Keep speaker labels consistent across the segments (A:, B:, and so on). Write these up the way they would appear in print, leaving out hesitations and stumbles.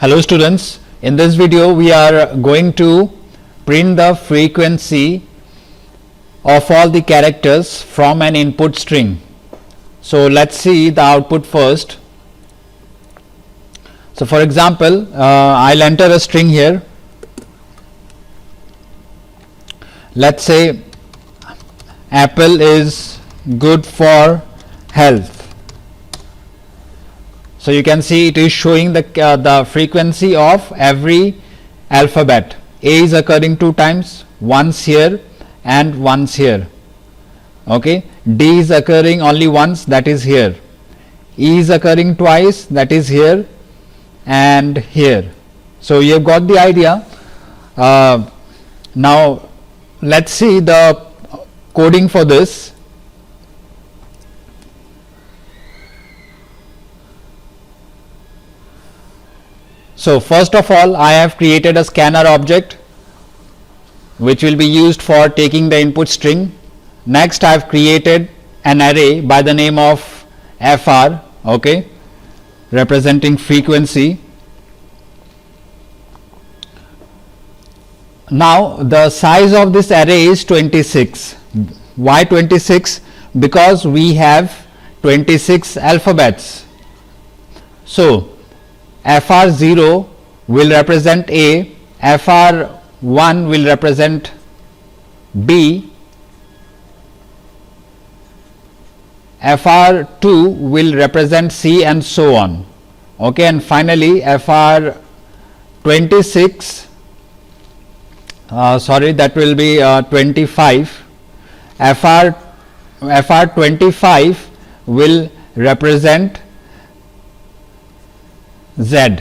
A: Hello students, in this video we are going to print the frequency of all the characters from an input string. So let's see the output first. So for example, I'll enter a string here. Let's say apple is good for health. So you can see it is showing the frequency of every alphabet. A is occurring 2 times, once here and once here. Okay. D is occurring only once, that is here. E is occurring twice, that is here and here. So you have got the idea. Now let's see the coding for this. So first of all, I have created a scanner object which will be used for taking the input string. Next I have created an array by the name of fr, okay, representing frequency. Now the size of this array is 26. Why 26? Because we have 26 alphabets. So fr0 will represent A, fr1 will represent B, fr2 will represent C, and so on. Okay, and finally fr26 that will be 25. fr25 will represent Z.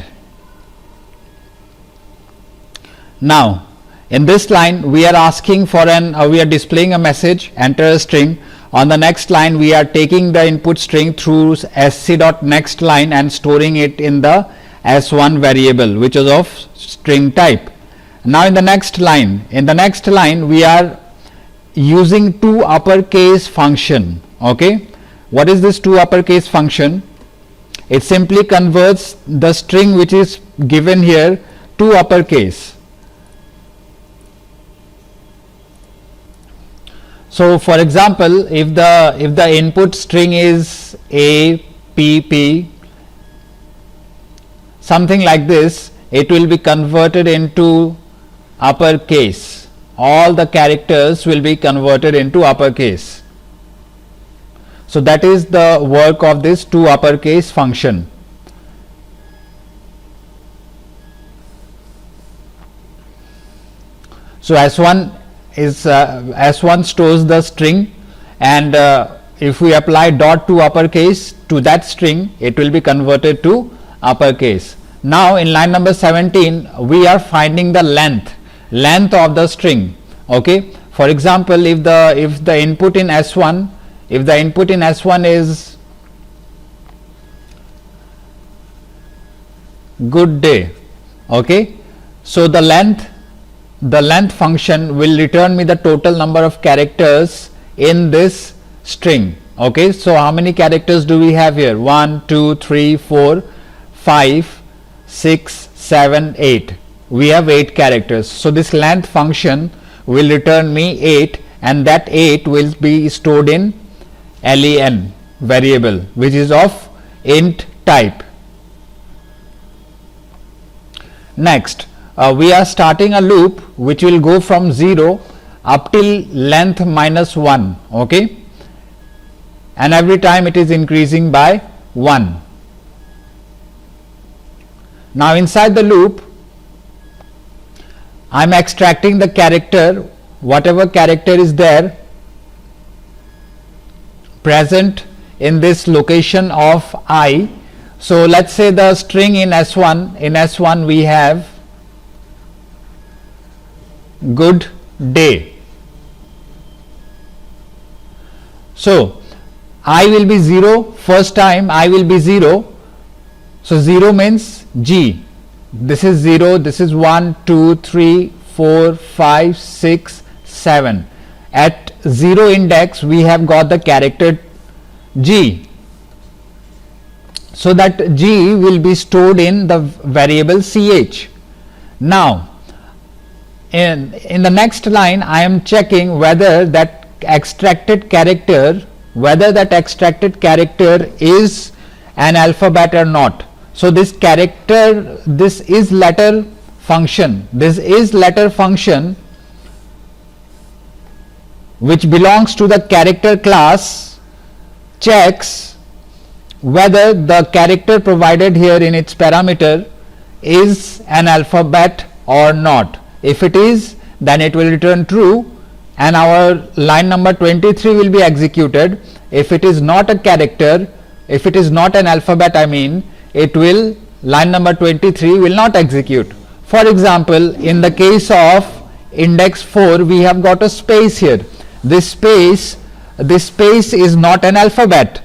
A: Now in this line we are asking for we are displaying a message, enter a string. On the next line we are taking the input string through sc.next line and storing it in the s1 variable which is of string type. Now in the next line we are using two uppercase function. Okay, what is this two uppercase function? It simply converts the string which is given here to uppercase. So for example, if the input string is a p p, something like this, it will be converted into uppercase. All the characters will be converted into uppercase. So that is the work of this two uppercase function. So S1 stores the string, and if we apply dot to uppercase to that string, it will be converted to uppercase. Now in line number 17 we are finding the length of the string. Okay, for example, if the input in S1 is good day, okay, so the length function will return me the total number of characters in this string. Okay, so how many characters do we have here? 1 2 3 4 5 6 7 8. We have 8 characters. So this length function will return me 8, and that 8 will be stored in len variable which is of int type. Next we are starting a loop which will go from 0 up till length -1, okay, and every time it is increasing by 1. Now inside the loop I am extracting the character, whatever character is there present in this location of I. So let's say the string in S1 we have good day. So I will be 0, first time I will be 0. So 0 means G. This is 0, this is 1 2 3 4 5 6 7. At 0 index we have got the character G. so that G will be stored in the variable ch. Now in the next line I am checking whether that extracted character is an alphabet or not. So this character, this is letter function which belongs to the character class checks whether the character provided here in its parameter is an alphabet or not. If it is, then it will return true and our line number 23 will be executed. If it is not a character, if it is not an alphabet, line number 23 will not execute. For example, in the case of index 4, we have got a space here. This space is not an alphabet.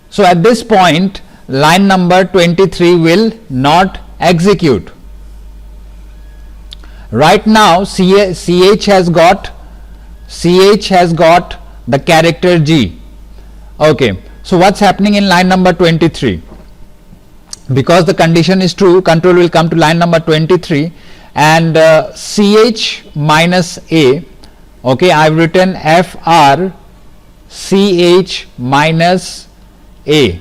A: So at this point, line number 23 will not execute. Right now ch has got the character G. Okay, so what's happening in line number 23? Because the condition is true, control will come to line number 23 and ch minus a. Okay, I've written fr ch minus a.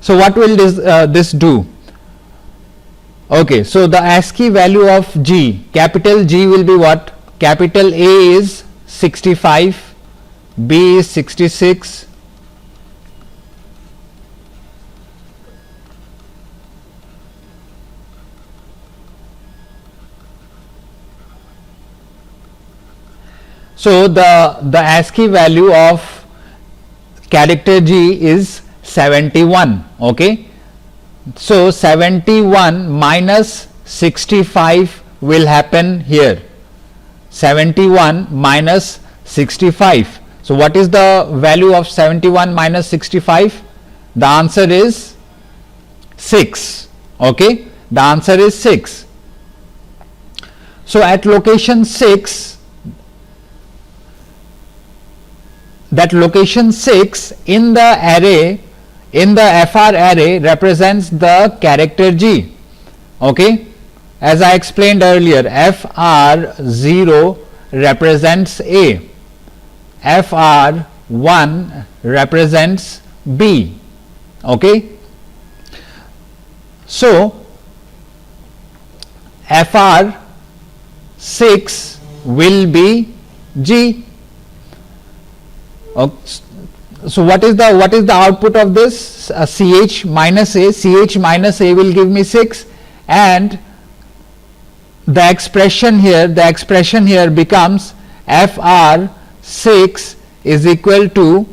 A: So what will this do? Okay, so the ASCII value of G, capital G will be what? Capital A is 65, B is 66, so the ASCII value of character G is 71. Okay, so 71 minus 65 will happen here. 71 minus 65. So what is the value of 71 minus 65? The answer is 6. Okay, the answer is 6. So at location 6, that location 6 in the array, in the FR array, represents the character G. Okay, as I explained earlier, FR0 represents A, FR1 represents B. Okay, so FR6 will be G. Okay. So what is the output of this? ch minus a. Ch minus a will give me 6, and the expression here becomes fr6 is equal to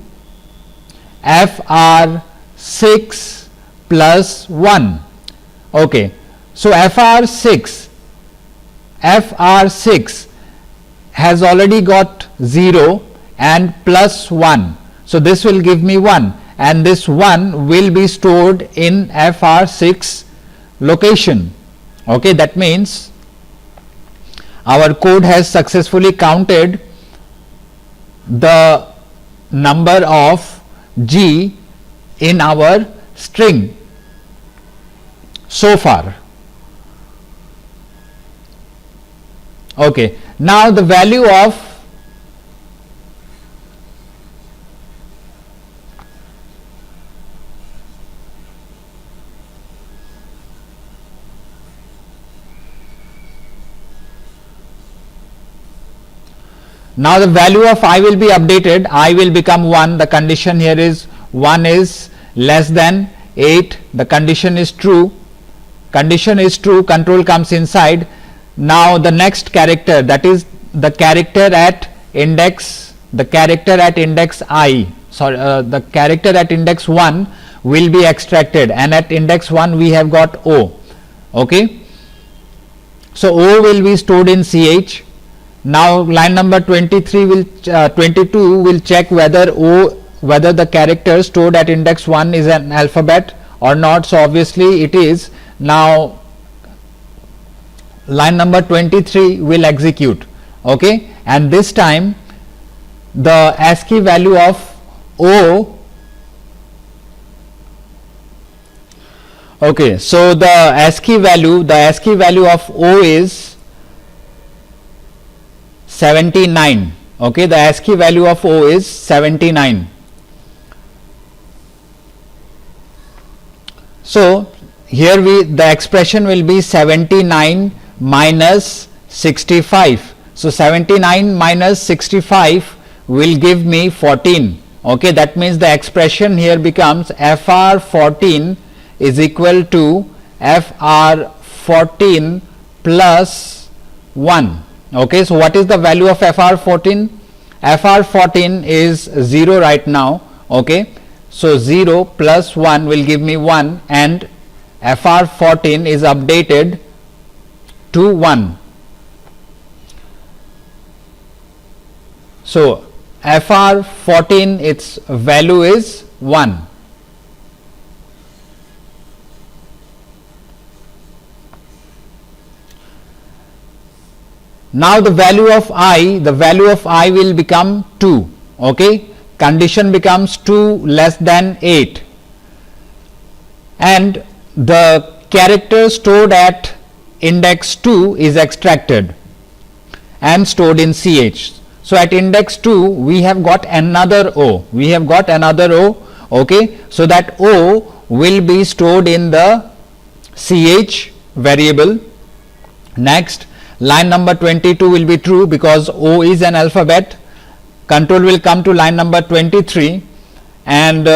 A: fr6 plus 1. Okay, so fr6 has already got 0 and plus 1. So this will give me 1, and this 1 will be stored in FR6 location. Okay, that means our code has successfully counted the number of G in our string so far. Okay, now the value of now the value of I will be updated. I will become 1. The condition here is 1 is less than 8. The condition is true. Control comes inside. Now the next character, that is the character at index I, the character at index 1 will be extracted, and at index 1 we have got O. Okay, so O will be stored in ch. Now line number 22 will check whether the character stored at index 1 is an alphabet or not. So obviously it is. Now line number 23 will execute. Okay, and this time the ASCII value of O. Okay, so the ASCII value of O is 79. Okay, the ASCII value of O is 79. So here the expression will be 79 minus 65. So 79 minus 65 will give me 14. Okay, that means the expression here becomes FR14 is equal to FR14 plus 1. Okay, so what is the value of FR14? FR14 is 0 right now. Okay, so 0 plus 1 will give me 1, and FR14 is updated to 1. So FR14, its value is 1. Now the value of I will become 2. Okay, condition becomes 2 less than 8, and the character stored at index 2 is extracted and stored in CH. So at index 2 we have got another O. Okay, so that O will be stored in the CH variable. Next, line number 22 will be true because O is an alphabet. Control will come to line number 23, and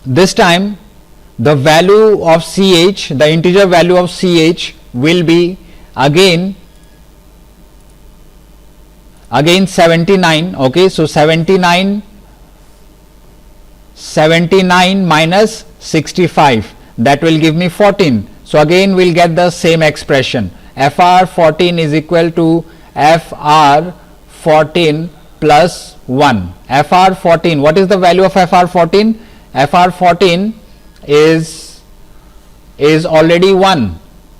A: this time the value of CH, the integer value of CH will be again 79. Okay, so 79 minus 65, that will give me 14. So again we'll get the same expression. FR14 is equal to FR14 plus 1. FR14, what is the value of FR14? FR14 is already 1.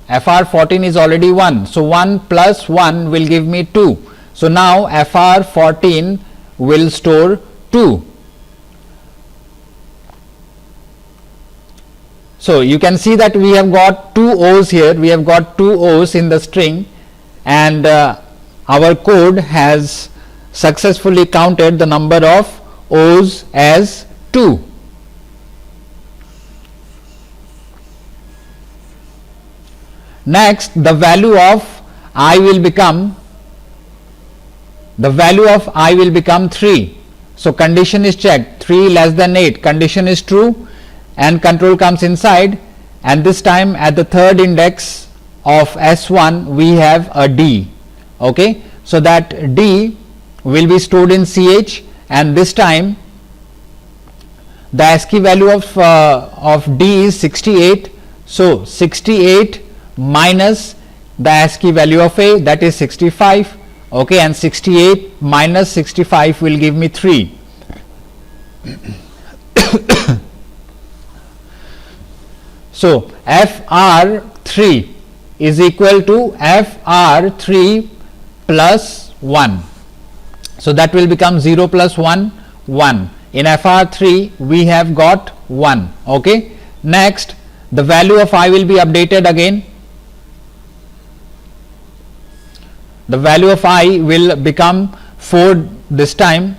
A: FR14 is already 1. So 1 plus 1 will give me 2. So now FR14 will store 2. So you can see that we have got 2 O's here. We have got 2 O's in the string, and our code has successfully counted the number of O's as 2. Next, the value of I will become 3. So condition is checked, 3 less than 8, condition is true, and control comes inside, and this time at the third index of S1 we have a D. Okay, so that D will be stored in CH, and this time the ASCII value of D is 68. So 68 minus the ASCII value of A, that is 65. Okay, and 68 minus 65 will give me 3. So FR3 is equal to FR3 plus 1. So that will become 0 plus 1, 1. In FR3 we have got 1. Okay. Next, the value of I will be updated again. The value of I will become 4 this time,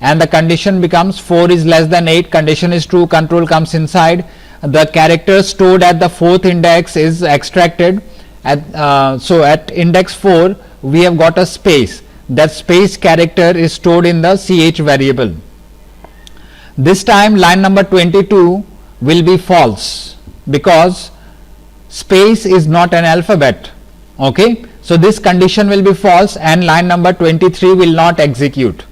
A: and the condition becomes 4 is less than 8, condition is true, control comes inside. The character stored at the 4th index is extracted. So at index 4 we have got a space. That space character is stored in the CH variable. This time line number 22 will be false because space is not an alphabet. Okay, so this condition will be false and line number 23 will not execute.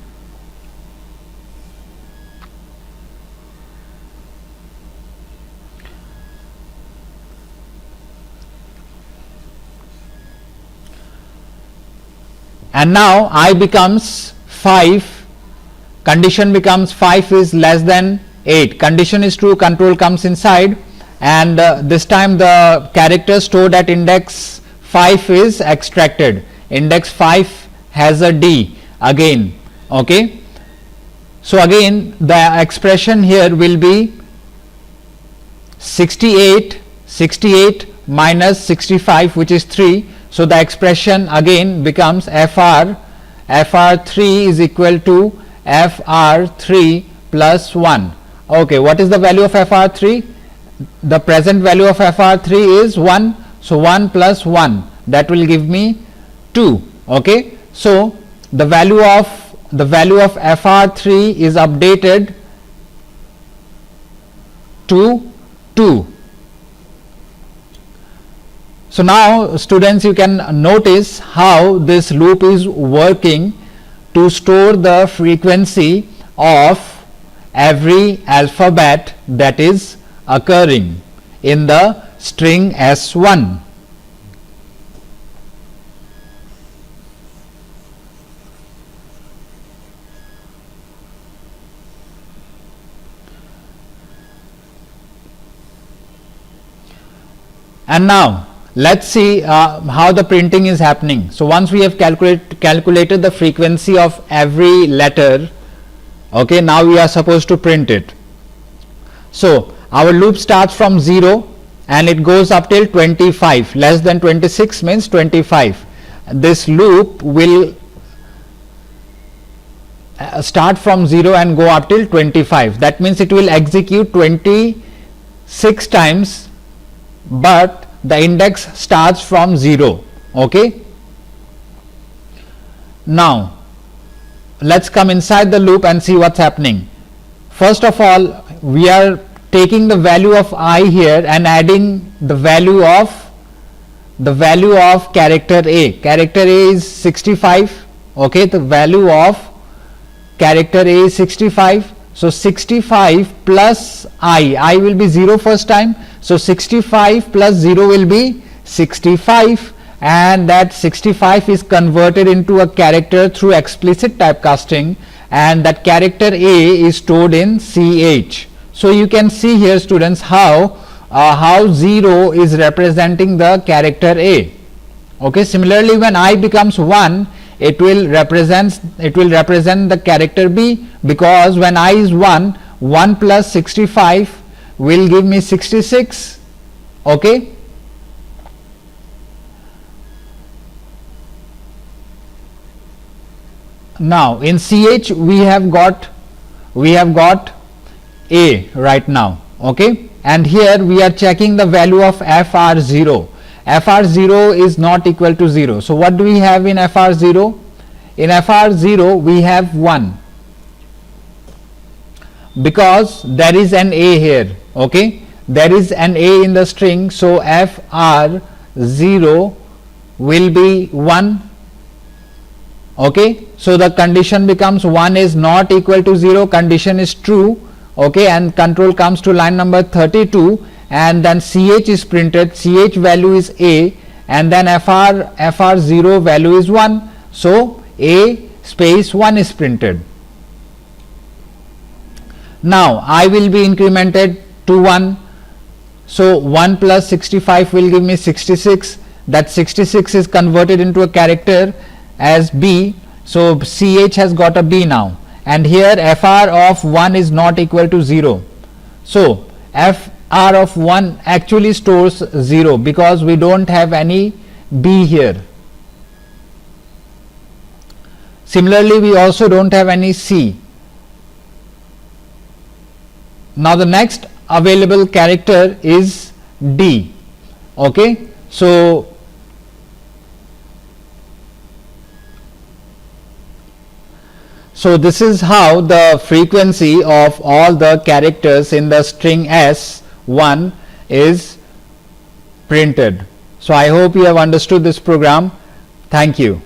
A: And now I becomes 5, condition becomes 5 is less than 8, condition is true, control comes inside, and this time the character stored at index 5 is extracted. Index 5 has a D again. Okay, so again the expression here will be 68 minus 65, which is 3. So the expression again becomes FR3 is equal to FR3 plus 1. Okay, what is the value of FR3? The present value of FR3 is 1. So 1 plus 1, that will give me 2. Okay, so the value of FR3 is updated to 2. So now students, you can notice how this loop is working to store the frequency of every alphabet that is occurring in the string S1. And now let's see how the printing is happening. So once we have calculated the frequency of every letter, okay, now we are supposed to print it. So our loop starts from 0 and it goes up till 25. Less than 26 means 25. This loop will start from 0 and go up till 25. That means it will execute 26 times, but the index starts from 0. Okay, now let's come inside the loop and see what's happening. First of all, we are taking the value of I here and adding the value of character A. Character A is 65. Okay, the value of character A is 65. So 65 plus I will be 0 first time. So 65 plus 0 will be 65, and that 65 is converted into a character through explicit typecasting, and that character A is stored in CH. So you can see here, students, how 0 is representing the character A. Okay, similarly when I becomes 1, it will represent the character B, because when I is 1 plus 65 will give me 66. Okay, now in CH we have got A right now. Okay, and here we are checking the value of FR0. FR0 is not equal to 0. So what do we have in FR0? In FR0 we have 1, because there is an A here. Okay, there is an A in the string, so FR0 will be 1. Okay, so the condition becomes 1 is not equal to 0, condition is true. Okay, and control comes to line number 32, and then CH is printed. CH value is A, and then FR0 value is 1. So A space 1 is printed. Now I will be incremented to 1. So 1 plus 65 will give me 66. That 66 is converted into a character as B. So CH has got a B now, and here FR of 1 is not equal to 0. So FR of 1 actually stores 0, because we don't have any B here. Similarly, we also don't have any C. Now the next available character is D. Okay, so this is how the frequency of all the characters in the string S1 is printed. So I hope you have understood this program. Thank you.